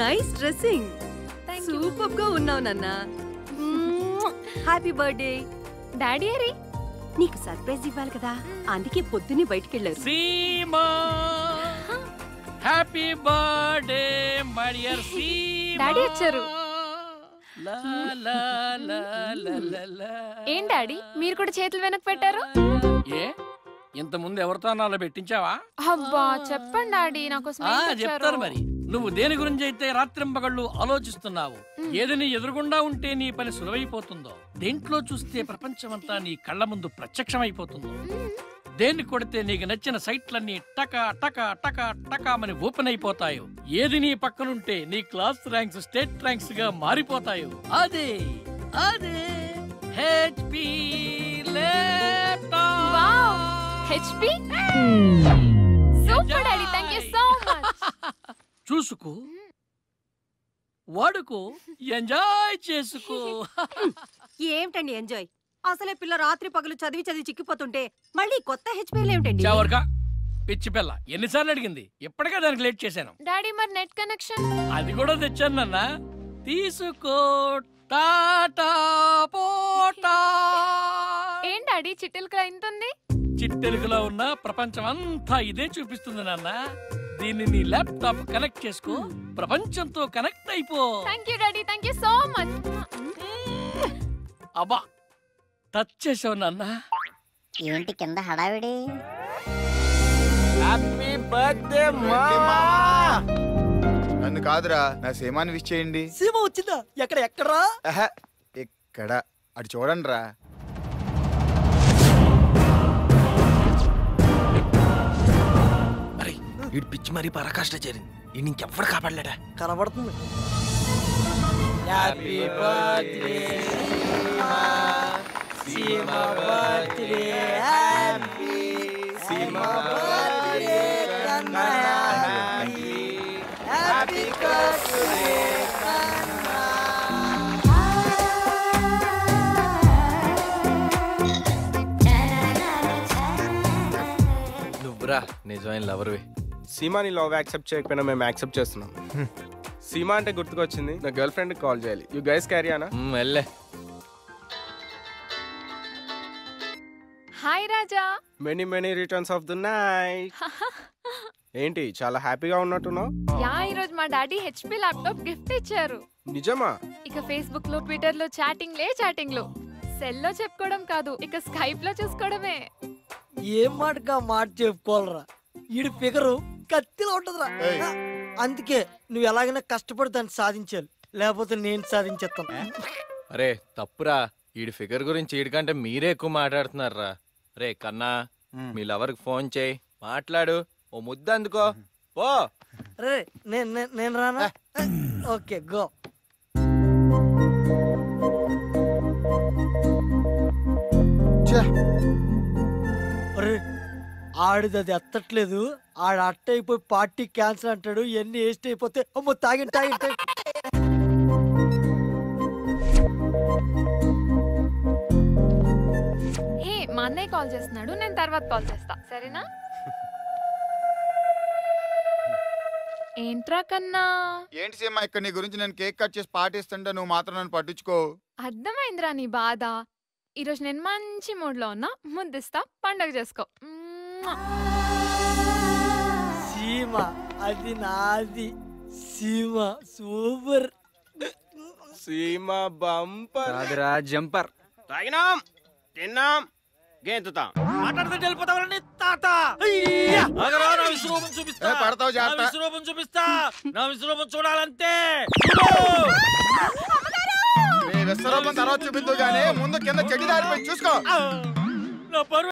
Nice dressing. Super గా ఉన్నావు నాన్న. Happy birthday. డాడీ అరే నీకు సర్ప్రైజ్ ఇవ్వాలి కదా, అందుకే పొద్దున్నే బయటికెళ్ళారు. Seema happy birthday my dear Seema. Daddy వచ్చారు. లా లా లా లా లా. ఏం డాడీ మీరు కూడా చేతులు వెనక పెట్టారు? ఏ ఇంత ముందు ఎవరితో అలా పెట్టించావా? అబ్బా చెప్పండి డాడీ, నాకు చెప్తాను మరి. నువ్వు దేని గురించి అయితే రాత్రింపగళ్ళు ఆలోచిస్తున్నావు, ఏది నీ ఎదురుగుండా ఉంటే నీ పని సులువైపోతుందో, దేంట్లో చూస్తే ప్రపంచమంతా నీ కళ్ళ ముందు ప్రత్యక్షమైపోతుందో, దేన్ని కొడితే నీకు నచ్చిన సైట్లన్నీ టకా టకా టకా టకామని ఓపెన్ అయిపోతాయో, ఏది నీ పక్కనుంటే నీ క్లాస్ ర్యాంక్స్ స్టేట్ ర్యాంక్స్ గా మారిపోతాయో అదే అదే HP laptop. HP super daddy, thank you so much. చూసుకో, వాడుకో, ఎంజాయ్ చేసుకో. ఏమిటండి ఎంజాయ్? అసలే పిల్ల రాత్రి పగలు చదివి చదివి చిక్కిపోతుంటే మళ్ళీ కొత్త హెచ్పీలు ఏమిటండి? చావర్కా పిచ్చి పిల్ల, ఎన్నిసార్లు అడిగింది, ఎప్పటికే దానికి లేట్ చేశాను. డాడీ మరి నెట్ కనెక్షన్ అది కూడా తెచ్చాను నాన్న, తీసుకో. టాటా పోటా. ఏం డాడీ చిట్టెలకలా ఇంత ఉంది? చిట్టెలుగులో ఉన్న ప్రపంచం అంతా ఇదే చూపిస్తుంది నాన్న. దీన్ని నీ ల్యాప్టాప్ కనెక్ట్ చేసుకో, ప్రపంచంతో కనెక్ట్ అయిపో. Thank you daddy, thank you so much. అబ్బా టచ్ చేసావు నాన్న. ఏంటి కింద హడావిడి? హ్యాపీ బర్త్డే మామా. నన్ను కాదురా, నా సీమాని విష్ చేయండి. సీమ వచ్చిందా? ఎక్కడ ఎక్కడరా? ఇక్కడ అటు చూడండి రా. వీడు పిచ్చి మరీ పరాకాష్ట చేరింది, ఈ ఇంకెవ్వడు కాపాడలేడా? కనబడుతుంది. Happy birthday Seema, birthday happy Seema, birthday కన్నా హ్యాపీ, హ్యాపీ బర్త్డే కన్నా. నువ్వురా నిజమైన లవర్వి. సీమాని లవ్ యాక్సెప్ట్ చేయకపోయినా మేము యాక్సెప్ట్ చేస్తున్నాం. సీమా అంటే గుర్తుకొచ్చింది, నా గర్ల్ ఫ్రెండ్ కాల్ చేయాలి. యు గైస్ క్యారీ ఆనా? వెళ్ళే. Hi Raja. Many many returns of the night. ఏంటి చాలా హ్యాపీగా ఉన్నట్టున్నావు? యా, ఈ రోజు మా డాడీ హెచ్పి ల్యాప్టాప్ గిఫ్ట్ ఇచ్చారు. నిజమా? ఇక ఫేస్బుక్ లో ట్విట్టర్ లో చాటింగ్ లో సెల్ లో చెప్పుకోవడం కాదు, ఇక స్కైప్ లో చూసుకోవడమే. ఏం మాటగా మాట చెప్పుకోవాలరా, ఈడు ఫిగరు కత్తిలో ఉంటదిరా. అందుకే నువ్వు ఎలాగైనా కష్టపడి దాన్ని సాధించాలి, లేకపోతే నేను సాధించేస్తాను. అరే తప్పురా, ఈడి ఫిగర్ గురించి ఈడికంటే మీరే ఎక్కువ మాట్లాడుతున్నారా. రే కన్నా, మీ లవర్కి ఫోన్ చేయి, మాట్లాడు, ఓ ముద్ద అందుకో ఓ. రే నేను రానా? Okay go. ఆడిది అది ఎత్తట్లేదు, ఆడ అట్ట అయిపోయి పార్టీ క్యాన్సిల్ అంటాడు, ఎన్ని వేస్ట్ అయిపోతే అమ్మో తాగి. ఏ మా అన్నయ్య కాల్ చేస్తున్నాడు, నేను తర్వాత కాల్ చేస్తా, సరేనా? ఏంట్రా కన్నా? ఏంటి సీమా, ఇక్కడ నీ గురించి నేను కేక్ కట్ చేసి పాటిస్తుంటే నువ్వు మాత్రం నన్ను పట్టించుకో. అర్థమైందిరా నీ బాధ. ఈరోజు నేను మంచి మూడ్ లో ఉన్నా, ముద్దిస్తా, పండగ చేసుకో. సీమ అది నాది, సీమ సూపర్. సీమా బంపర్ అదిరా జంపర్. తాగినాం, తిన్నాం, గేంతుతాం. మాట్లాడితే వెళ్ళిపోతావని తాత. నా విశ్వరూపం చూపిస్తా, పడతావు జాగ్రత్త. నా విశ్వరూపం చూపిస్తా, నా విశ్వరూపం చూడాలంటే. విశ్వరూపం తర్వాత చూపిద్దు గానీ ముందు కింద చెడ్డి దారిపోయి చూసుకో. నా పరువు